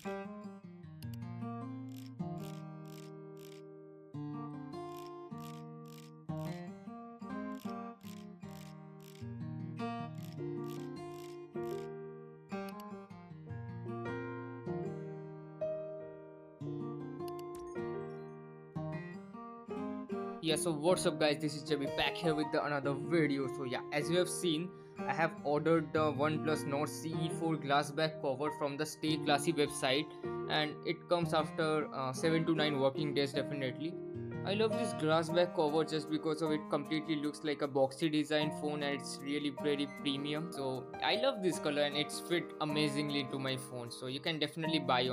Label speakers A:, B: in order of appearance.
A: Yeah, so what's up guys, this is Jabi back here with another video. So yeah, as you have seen, I have ordered the OnePlus Nord CE4 glass back cover from the Stay Classy website, and it comes after 7 to 9 working days definitely. I love this glass back cover just because of it completely looks like a boxy design phone, and it's really very premium. So I love this color and it's fit amazingly into my phone, so you can definitely buy on